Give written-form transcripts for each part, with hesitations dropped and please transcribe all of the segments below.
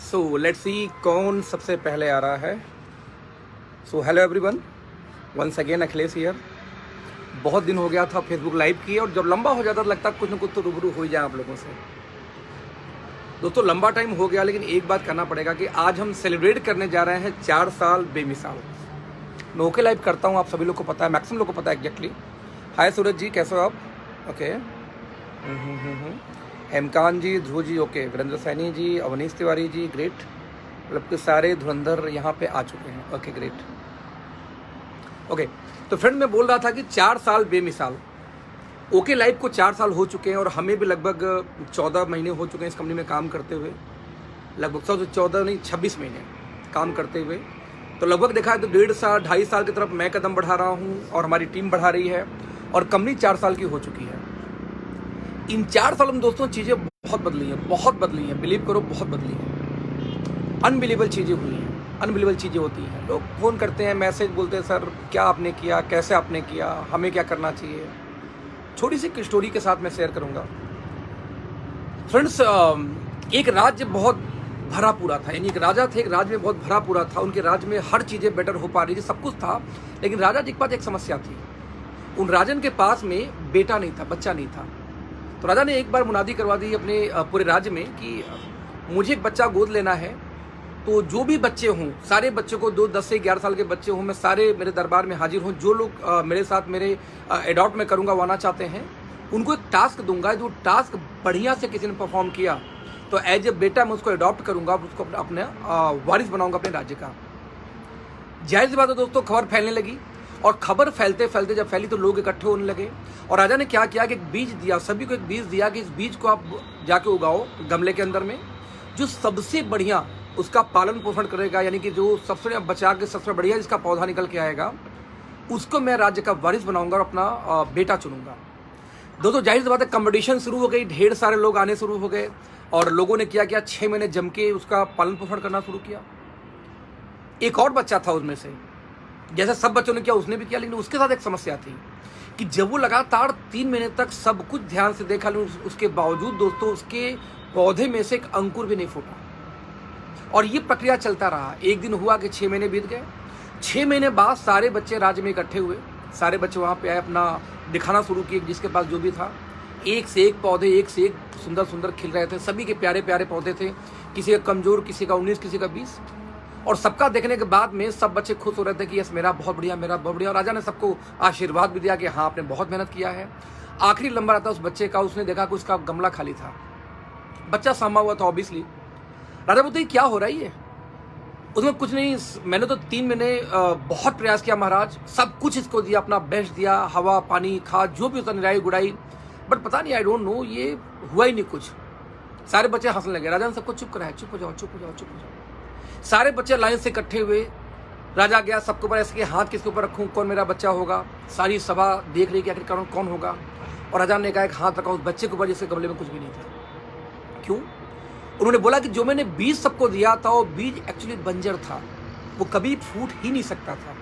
So let's see कौन सबसे पहले आ रहा है। So hello everyone, once again Akhilesh here. बहुत दिन हो गया था फेसबुक लाइव किए, और जब लंबा हो जाता तो लगता कुछ ना कुछ तो रूबरू हो ही जाए आप लोगों से। दोस्तों लंबा टाइम हो गया, लेकिन एक बात करना पड़ेगा कि आज हम सेलिब्रेट करने जा रहे हैं 4 साल बेमिसाल। मैं ओके लाइव करता हूँ, आप सभी लोग को पता है, मैक्सिमम लोग को पता है एग्जैक्टली। हाय सूरज जी, कैसे हो आप? ओके। हेमकांत जी, ध्रुव जी ओके, वीरेंद्र सैनी जी, अवनीश तिवारी जी ग्रेट, मतलब कि सारे धुरंधर यहाँ पे आ चुके हैं। Okay great. ओके तो फ्रेंड मैं बोल रहा था कि 4 साल बेमिसाल। ओके लाइव को 4 साल हो चुके हैं, और हमें भी लगभग 14 महीने हो चुके हैं इस कंपनी में काम करते हुए। लगभग 14 नहीं 26 महीने काम करते हुए। तो लगभग देखा है तो 1.5 साल 2.5 साल की तरफ मैं कदम बढ़ा रहा हूँ, और हमारी टीम बढ़ा रही है, और कंपनी 4 साल की हो चुकी है। इन 4 सालों में दोस्तों चीज़ें बहुत बदली हैं, बहुत बदली हैं, बिलीव करो बहुत बदली हैं। अनबिलीवेबल चीज़ें हुई हैं, अनबिलीवेबल चीज़ें होती हैं। लोग फ़ोन करते हैं, मैसेज बोलते हैं, सर क्या आपने किया, कैसे आपने किया, हमें क्या करना चाहिए। छोटी सी स्टोरी के साथ मैं शेयर करूँगा। फ्रेंड्स, एक राज्य बहुत भरा पूरा था, यानी एक राजा थे, एक राज्य में बहुत भरा पूरा था। उनके राज्य में हर चीज़ें बेटर हो पा रही थी, सब कुछ था, लेकिन राजा जी के पास एक समस्या थी। उन राजन के पास में बेटा नहीं था, बच्चा नहीं था। तो राजा ने एक बार मुनादी करवा दी अपने पूरे राज्य में कि मुझे एक बच्चा गोद लेना है। तो जो भी बच्चे हों, सारे बच्चों को, 10 से 11 साल के बच्चे हों, मैं सारे मेरे दरबार में हाजिर हों। जो लोग मेरे साथ मेरे एडॉप्ट में करूँगा वो आना चाहते हैं, उनको एक टास्क दूंगा। जो टास्क बढ़िया से किसी ने परफॉर्म किया तो एज ए बेटा मैं उसको अडॉप्ट करूँगा, उसको अपने वारिस बनाऊंगा अपने राज्य का। जाहिर सी बात है दोस्तों, खबर फैलने लगी, और खबर फैलते फैलते जब फैली तो लोग इकट्ठे होने लगे। और राजा ने क्या किया कि एक बीज दिया, सभी को एक बीज दिया कि इस बीज को आप जाके उगाओ गमले के अंदर में। जो सबसे बढ़िया उसका पालन पोषण करेगा, यानी कि जो सबसे बचा के सबसे बढ़िया जिसका पौधा निकल के आएगा, उसको मैं राज्य का वारिस बनाऊंगा और अपना बेटा चुनूंगा। दोस्तों जाहिर सी बात है, कंपटीशन शुरू हो गई, ढेर सारे लोग आने शुरू हो गए, और लोगों ने क्या किया, 6 महीने जम के उसका पालन पोषण करना शुरू किया। एक और बच्चा था उसमें से, जैसे सब बच्चों ने किया उसने भी किया, लेकिन उसके साथ एक समस्या थी कि जब वो लगातार 3 महीने तक सब कुछ ध्यान से देखा, लेकिन उसके बावजूद दोस्तों उसके पौधे में से एक अंकुर भी नहीं फूटा। और ये प्रक्रिया चलता रहा। एक दिन हुआ कि 6 महीने बीत गए। 6 महीने बाद सारे बच्चे राज्य में इकट्ठे हुए, सारे बच्चे वहाँ पे आए, अपना दिखाना शुरू किए, जिसके पास जो भी था। एक से एक पौधे, एक से एक सुंदर सुंदर खिल रहे थे, सभी के प्यारे प्यारे पौधे थे, किसी का कमजोर, किसी का 19, किसी का 20। और सबका देखने के बाद में सब बच्चे खुश हो रहे थे कि यस मेरा बहुत बढ़िया, मेरा बहुत बढ़िया। और राजा ने सबको आशीर्वाद भी दिया कि हाँ आपने बहुत मेहनत किया है। आखिरी नंबर आता उस बच्चे का, उसने देखा कि उसका गमला खाली था, बच्चा सामा हुआ था ऑब्वियसली। राजा बोलते क्या हो रहा है ये? उसमें कुछ नहीं, मैंने तो 3 महीने बहुत प्रयास किया महाराज, सब कुछ इसको दिया, अपना बेस्ट दिया, हवा पानी खाद जो भी उसका निराई गुड़ाई, बट पता नहीं, आई डोंट नो, ये हुआ ही नहीं कुछ। सारे बच्चे हंसने लगे। राजा ने सबको चुप कराया, चुप हो जाओ, चुप हो जाओ, चुप हो जाओ। सारे बच्चे लाइन से इकट्ठे हुए। राजा गया, सबके ऊपर ऐसे हाथ किसके ऊपर रखूं, कौन मेरा बच्चा होगा। सारी सभा देख रही कि आखिर कौन होगा। और राजा ने कहा एक हाथ रखा उस बच्चे के ऊपर जिसके गमले में कुछ भी नहीं था। क्यों? उन्होंने बोला कि जो मैंने बीज सबको दिया था वो बीज एक्चुअली बंजर था, वो कभी फूट ही नहीं सकता था।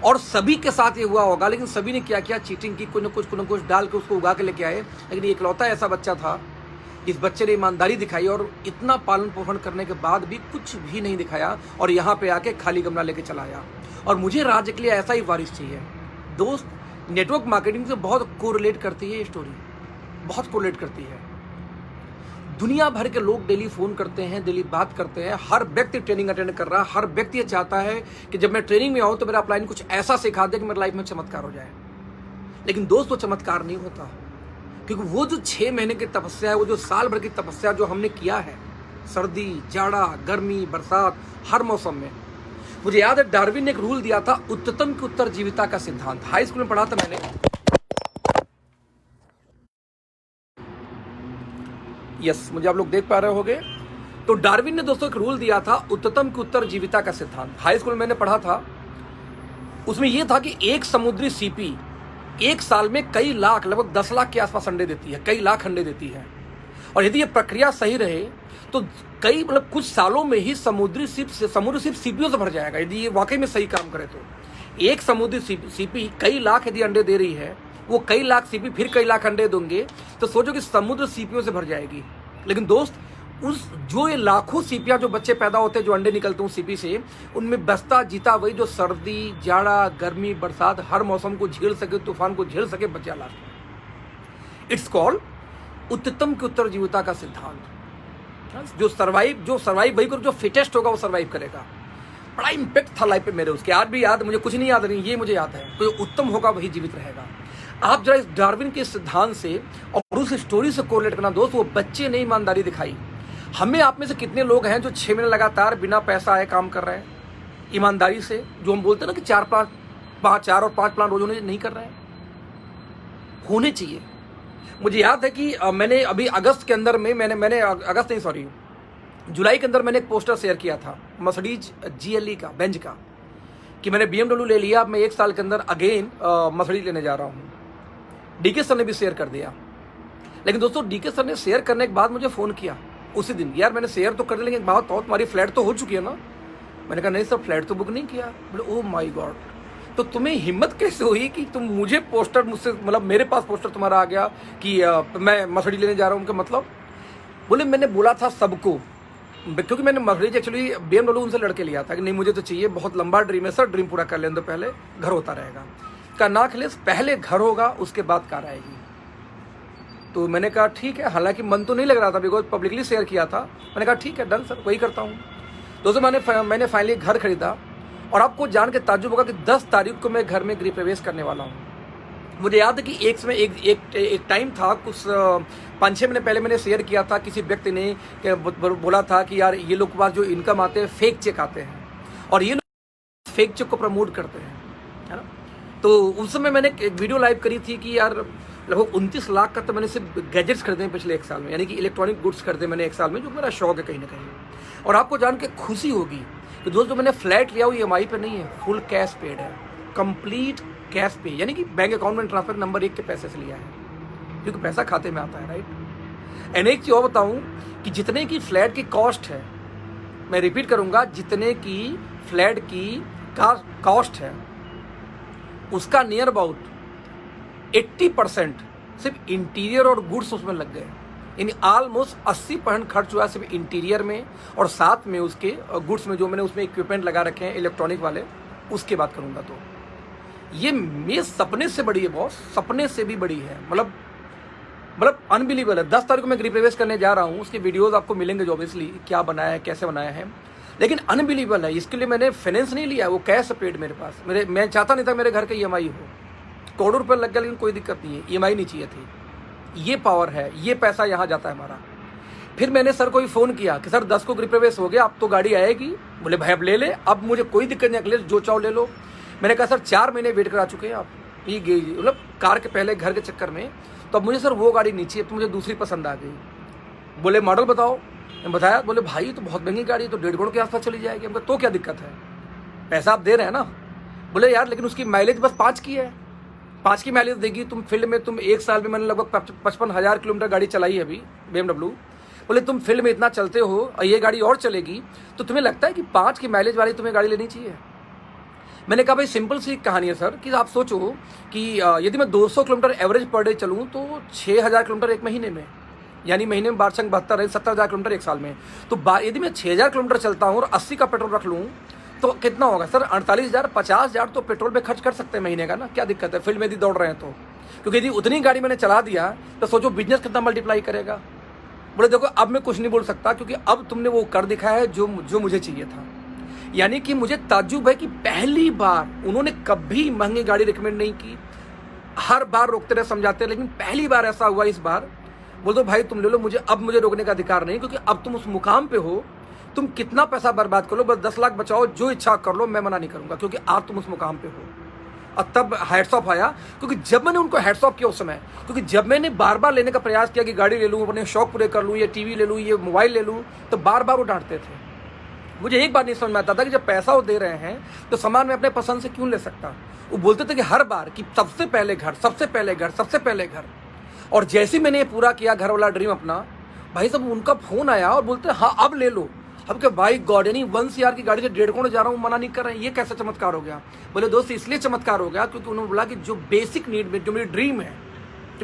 और सभी के साथ ये हुआ होगा, लेकिन सभी ने क्या किया, चीटिंग की, कुछ न कुछ डाल के उसको उगा के लेके आए। लेकिन इकलौता ऐसा बच्चा था, इस बच्चे ने ईमानदारी दिखाई, और इतना पालन पोषण करने के बाद भी कुछ भी नहीं दिखाया, और यहाँ पे आके खाली गमला लेके चला आया। और मुझे राज्य के लिए ऐसा ही वारिस चाहिए। दोस्त, नेटवर्क मार्केटिंग से बहुत कोरिलेट करती है ये स्टोरी, बहुत कोरिलेट करती है। दुनिया भर के लोग डेली फ़ोन करते हैं, डेली बात करते हैं, हर व्यक्ति ट्रेनिंग अटेंड कर रहा है, हर व्यक्ति ये चाहता है कि जब मैं ट्रेनिंग में आऊँ तो मेरा अपलाइन कुछ ऐसा सिखा दे कि मेरी लाइफ में चमत्कार हो जाए। लेकिन दोस्त वो चमत्कार नहीं होता, क्योंकि वो जो 6 महीने की तपस्या है, वो जो साल भर की तपस्या जो हमने किया है, सर्दी जाड़ा गर्मी बरसात हर मौसम में। मुझे याद है डार्विन ने एक रूल दिया था, उच्चतम की उत्तर जीविता का सिद्धांत। हाई स्कूल में पढ़ा था मैंने। यस, मुझे आप लोग देख पा रहे होंगे। तो डार्विन ने दोस्तों एक रूल दिया था, उच्चतम की उत्तर जीविता का सिद्धांत। हाई स्कूल में मैंने पढ़ा था। उसमें यह था कि एक समुद्री सीपी एक साल में कई लाख, लगभग 10 लाख के आसपास अंडे देती है, कई लाख अंडे देती है। और यदि ये प्रक्रिया सही रहे तो कई मतलब कुछ सालों में ही समुद्र सिर्फ सीपियों से भर जाएगा, यदि ये वाकई में सही काम करे तो। एक समुद्री सीपी कई लाख यदि अंडे दे रही है, वो कई लाख सीपी फिर कई लाख अंडे देंगे, तो सोचो कि समुद्र सीपियों से भर जाएगी। लेकिन दोस्त उस जो ये लाखों सीपियां जो बच्चे पैदा होते हैं जो अंडे निकलते हैं उस सीपी से, उनमें बसता जीता वही जो सर्दी जाड़ा गर्मी बरसात हर मौसम को झेल सके, तूफान को झेल सके बचा लास्ट में। इट्स कॉल्ड उत्तम की उत्तर जीविता का सिद्धांत। जो सर्वाइव वही करो, जो फिटेस्ट होगा वो सर्वाइव करेगा। बड़ा इम्पैक्ट था लाइफ पे मेरे, उसके आज भी याद, मुझे कुछ नहीं याद नहीं, ये मुझे याद है। तो उत्तम होगा वही जीवित रहेगा। आप जरा इस डार्विन के सिद्धांत से और उस स्टोरी से कोरिलेट करना दोस्त, वो बच्चे ने ईमानदारी दिखाई। हमें आप में से कितने लोग हैं जो 6 महीने लगातार बिना पैसा आए काम कर रहे हैं ईमानदारी से, जो हम बोलते हैं ना कि 4 और 5 प्लान रोज होने, नहीं कर रहे हैं, होने चाहिए। मुझे याद है कि मैंने अभी अगस्त के अंदर में मैंने अगस्त नहीं सॉरी जुलाई के अंदर मैंने एक पोस्टर शेयर किया था मर्सिडीज GLE का, बेंज का, कि मैंने BMW ले लिया, अब मैं 1 साल के अंदर अगेन मर्सिडीज लेने जा रहा हूँ। DK सर ने भी शेयर कर दिया। लेकिन दोस्तों DK सर ने शेयर करने के बाद मुझे फ़ोन किया उसी दिन, यार मैंने शेयर तो कर दिया लेकिन बात तुम्हारी फ्लैट तो हो चुकी है ना। मैंने कहा नहीं सर, फ्लैट तो बुक नहीं किया। बोले ओह माय गॉड, तो तुम्हें हिम्मत कैसे हुई कि तुम मुझे पोस्टर मुझसे, मतलब मेरे पास पोस्टर तुम्हारा आ गया कि मैं मर्सिडीज लेने जा रहा हूँ। उनका मतलब, बोले मैंने बोला था सबको, क्योंकि मैंने मर्सिडीज एक्चुअली BMW उनसे लड़के लिया था कि नहीं मुझे तो चाहिए, बहुत लंबा ड्रीम है सर, ड्रीम पूरा कर लेने दो, पहले घर होता रहेगा। का ना खिलेस, पहले घर होगा उसके बाद कार आएगी। तो मैंने कहा ठीक है, हालांकि मन तो नहीं लग रहा था बिकॉज पब्लिकली शेयर किया था। मैंने कहा ठीक है डन सर, वही करता हूँ। दोस्तों मैंने फाइनली घर खरीदा और आपको जान के ताज्जुब होगा कि 10 तारीख को मैं घर में गृह प्रवेश करने वाला हूँ। मुझे याद है कि एक टाइम था, कुछ 5-6 महीने पहले मैंने शेयर किया था, किसी व्यक्ति ने बोला था कि यार ये लोग के पास जो इनकम आते हैं फेक चेक आते हैं और ये लोग फेक चेक को प्रमोट करते हैं, है ना। तो उस समय मैंने एक वीडियो लाइव करी थी कि यार लगभग 29 लाख का तो मैंने सिर्फ गैजेट्स खरीदे हैं पिछले 1 साल में, यानी कि इलेक्ट्रॉनिक गुड्स खरीदे मैंने 1 साल में, जो मेरा शौक है कहीं ना कहीं। और आपको जान के खुशी होगी कि दोस्तों मैंने फ्लैट लिया वो EMI पे नहीं है, फुल कैश पेड है, कंप्लीट कैश पे, यानी कि बैंक अकाउंट में ट्रांसफर नंबर 1 के पैसे से लिया है, क्योंकि पैसा खाते में आता है, राइट। एंड एक चीज़ और बताऊँ कि जितने की फ्लैट की कॉस्ट है, मैं रिपीट करूँगा, जितने की फ्लैट की कॉस्ट है उसका नियर अबाउट 80% सिर्फ इंटीरियर और गुड्स उसमें लग गए, यानी ऑलमोस्ट 80% खर्च हुआ सिर्फ इंटीरियर में और साथ में उसके गुड्स में जो मैंने उसमें इक्विपमेंट लगा रखे हैं इलेक्ट्रॉनिक वाले, उसके बात करूंगा। तो ये मेरे सपने से बड़ी है बॉस, सपने से भी बड़ी है, मतलब अनबिलीवेबल है। 10 तारीख को मैं गृह प्रवेश करने जा रहा हूँ, उसके वीडियोस आपको मिलेंगे जो ऑब्वियसली क्या बनाया है, कैसे बनाया है, लेकिन अनबिलीवेबल है। इसके लिए मैंने फाइनेंस नहीं लिया, वो कैश पेड मेरे पास, मैं चाहता नहीं था मेरे घर का EMI हो, करोड़ों रुपये लग गया लेकिन कोई दिक्कत नहीं है, EMI नहीं चाहिए थी। ये पावर है, ये पैसा यहाँ जाता है हमारा। फिर मैंने सर को ही फ़ोन किया कि सर 10 को गृह प्रवेश हो गया, अब तो गाड़ी आएगी। बोले भाई अब ले ले, अब मुझे कोई दिक्कत नहीं, अगले जो चाहो ले लो। मैंने कहा सर 4 महीने वेट करा चुके हैं आप, ये मतलब कार के पहले घर के चक्कर में, तो अब मुझे सर वो गाड़ी नहीं चाहिए, तो मुझे दूसरी पसंद आ गई। बोले मॉडल बताओ, मैं बताया, बोले भाई तो बहुत महंगी गाड़ी है, तो 1.5 करोड़ के आसपास चली जाएगी। हमको तो क्या दिक्कत है, पैसा आप दे रहे हैं ना। बोले यार लेकिन उसकी माइलेज बस 5 की है, 5 की माइलेज देगी। तुम फील्ड में, तुम 1 साल में मैंने लगभग 55,000 किलोमीटर गाड़ी चलाई है अभी BMW। बोले तुम फील्ड में इतना चलते हो और ये गाड़ी और चलेगी, तो तुम्हें लगता है कि 5 की माइलेज वाली तुम्हें गाड़ी लेनी चाहिए। मैंने कहा भाई सिंपल सी कहानी है सर, कि आप सोचो कि यदि मैं 200 किलोमीटर एवरेज पर डे चलूँ तो 6,000 किलोमीटर एक महीने में, यानी महीने में 12-72 है, 70,000 किलोमीटर 1 साल में। तो यदि मैं 6,000 किलोमीटर चलता हूँ और 80 का पेट्रोल रख लूँ तो कितना होगा सर, 48,000 50,000 तो पेट्रोल पे खर्च कर सकते हैं महीने का ना। क्या दिक्कत है, फील्ड में यदि दौड़ रहे हैं तो, क्योंकि यदि उतनी गाड़ी मैंने चला दिया तो सोचो बिजनेस कितना मल्टीप्लाई करेगा। बोले देखो अब मैं कुछ नहीं बोल सकता, क्योंकि अब तुमने वो कर दिखाया है जो मुझे चाहिए था। यानी कि मुझे ताज्जुब है कि पहली बार उन्होंने कभी महंगी गाड़ी रिकमेंड नहीं की, हर बार रोकते रहे, समझाते, लेकिन पहली बार ऐसा हुआ इस बार। बोल दो भाई तुम ले लो, अब मुझे रोकने का अधिकार नहीं, क्योंकि अब तुम उस मुकाम पे हो, तुम कितना पैसा बर्बाद कर लो, बस 10 लाख बचाओ, जो इच्छा कर लो, मैं मना नहीं करूंगा, क्योंकि आज तुम उस मुकाम पे हो। और तब हैट्स ऑफ आया, क्योंकि जब मैंने उनको हैट्स ऑफ किया उस समय, क्योंकि जब मैंने बार बार लेने का प्रयास किया कि गाड़ी ले लूँ, अपने शौक पूरे कर लूँ, ये टीवी ले लूँ, ये मोबाइल ले लूँ, तो बार बार वो डांटते थे। मुझे एक बात नहीं समझ में आता था कि जब पैसा वो दे रहे हैं तो सामान मैं अपने पसंद से क्यों ले सकता। वो बोलते थे कि हर बार कि सबसे पहले घर, सबसे पहले घर, सबसे पहले घर। और जैसे मैंने ये पूरा किया घर वाला ड्रीम अपना, भाई साहब उनका फोन आया और बोलते हाँ अब ले लो। अब क्या भाई गॉड, यानी 1 CR की गाड़ी से 1.5 करोड़ जा रहा हूँ, मना नहीं कर रहे हैं, ये कैसा चमत्कार हो गया। बोले दोस्त इसलिए चमत्कार हो गया क्योंकि उन्होंने बोला कि जो बेसिक नीड में, जो मेरी ड्रीम है,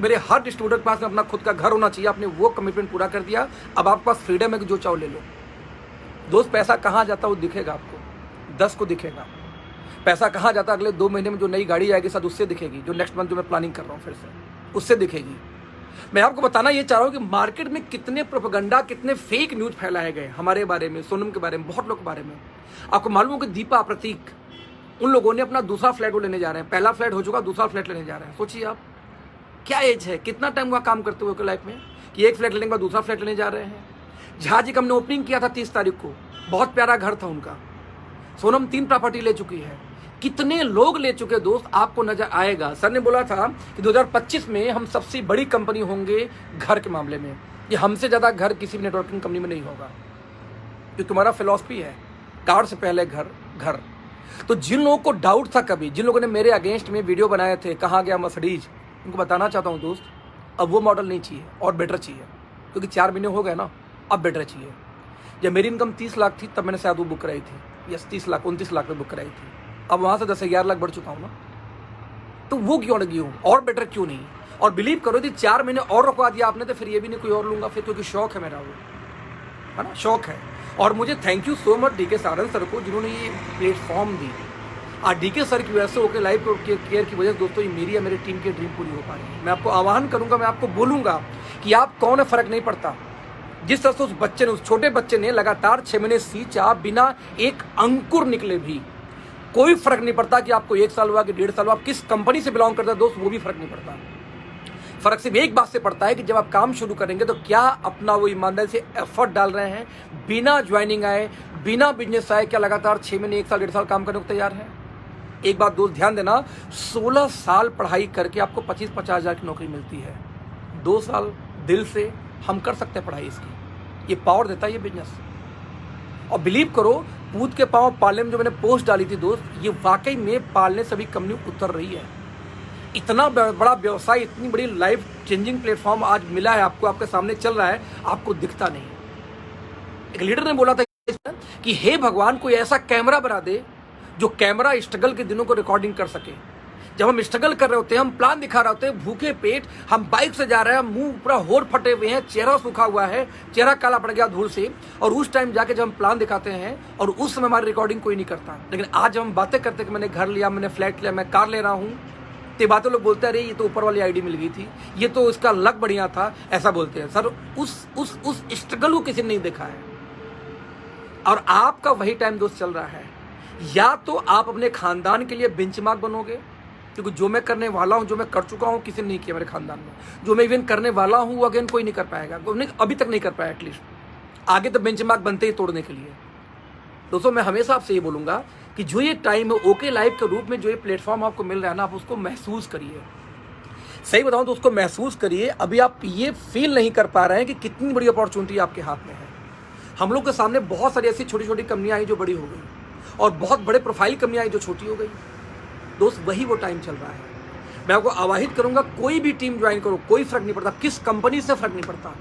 कि मेरे हर डिस्ट्रीब्यूटर के पास में अपना खुद का घर होना चाहिए। आपने वो कमिटमेंट पूरा कर दिया, अब आपके पास फ्रीडम है कि जो चाहो ले लो। दोस्त पैसा कहाँ जाता है वो दिखेगा आपको, 10 को दिखेगा। पैसा कहाँ जाता है अगले 2 महीने में जो नई गाड़ी आएगी साथ उससे दिखेगी, जो नेक्स्ट मंथ जो मैं प्लानिंग कर रहा हूँ फिर से उससे दिखेगी। मैं आपको बताना ये चाह रहा हूँ कि मार्केट में कितने प्रोपेगेंडा, कितने फेक न्यूज फैलाए गए हमारे बारे में, सोनम के बारे में, बहुत लोग के बारे में। आपको मालूम हो कि दीपा, प्रतीक, उन लोगों ने अपना दूसरा फ्लैट वो लेने जा रहे हैं। पहला फ्लैट हो चुका, दूसरा फ्लैट लेने जा रहे हैं। सोचिए आप क्या एज है, कितना टाइम हुआ काम करते हुए लाइफ में कि एक फ्लैट लेने के बाद दूसरा फ्लैट लेने जा रहे हैं। झा जी का हमने ओपनिंग किया था 30 तारीख को, बहुत प्यारा घर था उनका। सोनम 3 प्रॉपर्टी ले चुकी है। कितने लोग ले चुके दोस्त, आपको नजर आएगा। सर ने बोला था कि 2025 में हम सबसे बड़ी कंपनी होंगे घर के मामले में। ये हमसे ज़्यादा घर किसी भी नेटवर्किंग कंपनी में नहीं होगा, क्योंकि तुम्हारा फिलॉसफी है कार से पहले घर, घर। तो जिन लोगों को डाउट था कभी, जिन लोगों ने मेरे अगेंस्ट में वीडियो बनाए थे, कहाँ गया मर्सिडीज, उनको बताना चाहता हूँ दोस्त, अब वो मॉडल नहीं चाहिए और बेटर चाहिए, क्योंकि 4 महीने हो गए ना, अब बेटर चाहिए। जब मेरी इनकम 30 लाख थी तब मैंने शायद वो बुक कराई थी, यस 30 लाख 29 लाख में बुक कराई थी। अब वहाँ से 10-11 लाख बढ़ चुका हूँ ना, तो वो क्यों लगी हूँ और बेटर क्यों नहीं। और बिलीव करो यदि 4 महीने और रुकवा दिया आपने तो फिर ये भी नहीं कोई और लूँगा फिर, क्योंकि शौक है मेरा वो, है ना, शौक है। और मुझे thank you so much DK Sarang sir को, जिन्होंने ये प्लेटफॉर्म दी। आज डीके सर की वजह से ओके लाइव केयर की वजह से दोस्तों ये मेरी या मेरी टीम की ड्रीम पूरी हो पा रही है। मैं आपको आह्वान करूंगा, मैं आपको बोलूंगा कि आप कौन है फर्क नहीं पड़ता। जिस तरह से उस बच्चे ने, उस छोटे बच्चे ने लगातार 6 महीने सींचा बिना एक अंकुर निकले भी, कोई फर्क नहीं पड़ता कि आपको 1 साल हुआ कि 1.5 साल हुआ, आप किस कंपनी से बिलोंग करते हैं दोस्त, वो भी फर्क नहीं पड़ता। फर्क सिर्फ एक बात से पड़ता है कि जब आप काम शुरू करेंगे तो क्या अपना वो ईमानदारी से एफर्ट डाल रहे हैं, बिना ज्वाइनिंग आए, बिना बिजनेस आए, क्या लगातार 6 महीने 1 साल 1.5 साल काम करने को तैयार है। एक बात दोस्त ध्यान देना, 16 साल पढ़ाई करके आपको 25-50 हज़ार की नौकरी मिलती है। 2 साल दिल से हम कर सकते हैं पढ़ाई इसकी, ये पावर देता है ये बिजनेस। और बिलीव करो, पूत के पाँव पालने में जो मैंने पोस्ट डाली थी दोस्त, ये वाकई में पालने सभी कंपनी उतर रही है। इतना बड़ा व्यवसाय, इतनी बड़ी लाइफ चेंजिंग प्लेटफॉर्म आज मिला है आपको, आपके सामने चल रहा है, आपको दिखता नहीं। एक लीडर ने बोला था कि हे भगवान कोई ऐसा कैमरा बना दे जो कैमरा स्ट्रगल के दिनों को रिकॉर्डिंग कर सके। जब हम स्ट्रगल कर रहे होते हैं, हम प्लान दिखा रहे होते हैं, भूखे पेट, हम बाइक से जा रहे हैं, मुंह पूरा होर फटे हुए हैं, चेहरा सूखा हुआ है, चेहरा काला पड़ गया धूल से, और उस टाइम जाके जब हम प्लान दिखाते हैं और उस समय हमारी रिकॉर्डिंग कोई नहीं करता। लेकिन आज हम बातें करते कि मैंने घर लिया, मैंने फ्लैट लिया, मैं कार ले रहा हूँ, तो बातें लोग बोलते हैं अरे ये तो ऊपर वाली आईडी मिल गई थी, ये तो इसका लक बढ़िया था, ऐसा बोलते हैं। सर उस स्ट्रगल को किसी ने नहीं देखा है। और आपका वही टाइम दोस्त चल रहा है, या तो आप अपने खानदान के लिए बेंचमार्क बनोगे, क्योंकि जो मैं करने वाला हूं, जो मैं कर चुका हूं, किसी ने नहीं किया मेरे खानदान में। जो मैं इवन करने वाला हूं वो अगेन कोई नहीं कर पाएगा, अभी तक नहीं कर पाया। एटलीस्ट आगे तो बेंचमार्क बनते ही तोड़ने के लिए। दोस्तों मैं हमेशा आपसे ये बोलूंगा कि जो ये टाइम है ओके लाइव के रूप में, जो ये प्लेटफॉर्म आपको मिल रहा है ना, आप उसको महसूस करिए। सही बताऊं तो उसको महसूस करिए। अभी आप ये फील नहीं कर पा रहे हैं कि कितनी बड़ी अपॉर्चुनिटी आपके हाथ में है। हम लोग के सामने बहुत सारी ऐसी छोटी छोटी कंपनियां आई जो बड़ी हो गई, और बहुत बड़े प्रोफाइल कंपनियां आई जो छोटी हो गई। दोस्त वही वो टाइम चल रहा है। मैं आपको आवाहित करूंगा, कोई भी टीम ज्वाइन करो, कोई फर्क नहीं पड़ता, किस कंपनी से फर्क नहीं पड़ता,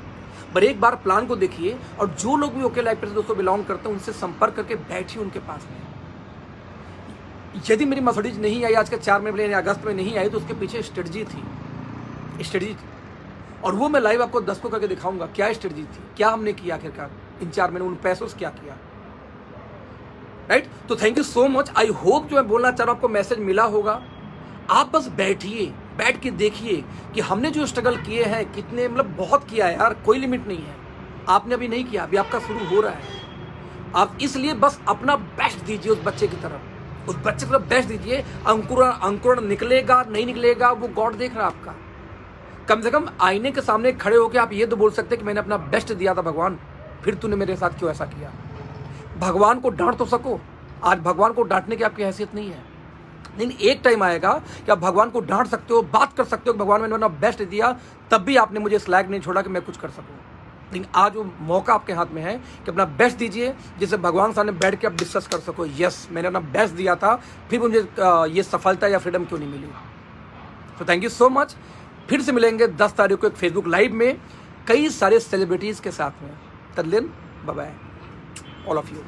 पर एक बार प्लान को देखिए। और जो लोग भी ओके लाइफ पे दोस्तों बिलोंग करते हैं, उनसे संपर्क करके बैठिए उनके पास में। यदि मेरी मर्सिडीज नहीं आई आज के 4 महीने अगस्त में नहीं आई, तो उसके पीछे स्ट्रेटजी थी, और वो मैं लाइव आपको 10 को करके दिखाऊंगा क्या स्ट्रेटजी थी, क्या हमने किया आखिरकार इन 4 महीने, उन पैसों से क्या किया। राइट, तो thank you so much. I hope जो मैं बोलना चाह रहा हूं आपको मैसेज मिला होगा। आप बस बैठिए, बैठ के देखिए कि हमने जो स्ट्रगल किए हैं कितने, मतलब बहुत किया है यार, कोई लिमिट नहीं है। आपने अभी नहीं किया, अभी आपका शुरू हो रहा है। आप इसलिए बस अपना बेस्ट दीजिए उस बच्चे की तरफ, उस बच्चे की तरफ बेस्ट दीजिए। अंकुरण निकलेगा नहीं निकलेगा वो गॉड देख रहा है आपका। कम से कम आईने के सामने खड़े होकर आप ये तो बोल सकते कि मैंने अपना बेस्ट दिया था भगवान, फिर तूने मेरे साथ क्यों ऐसा किया। भगवान को डांट तो सको, आज भगवान को डांटने की आपकी हैसियत नहीं है, लेकिन एक टाइम आएगा कि आप भगवान को डांट सकते हो, बात कर सकते हो कि भगवान मैंने अपना बेस्ट दिया, तब भी आपने मुझे इस लायक नहीं छोड़ा कि मैं कुछ कर सकूं। लेकिन आज वो मौका आपके हाथ में है कि अपना बेस्ट दीजिए, जिससे भगवान सामने बैठ के आप डिस्कस कर सको, यस मैंने अपना बेस्ट दिया था, फिर मुझे ये सफलता या फ्रीडम क्यों नहीं मिली। तो थैंक यू सो मच। फिर से मिलेंगे 10 तारीख को एक फेसबुक लाइव में कई सारे सेलिब्रिटीज़ के साथ में। तब दिन bye bye all of you.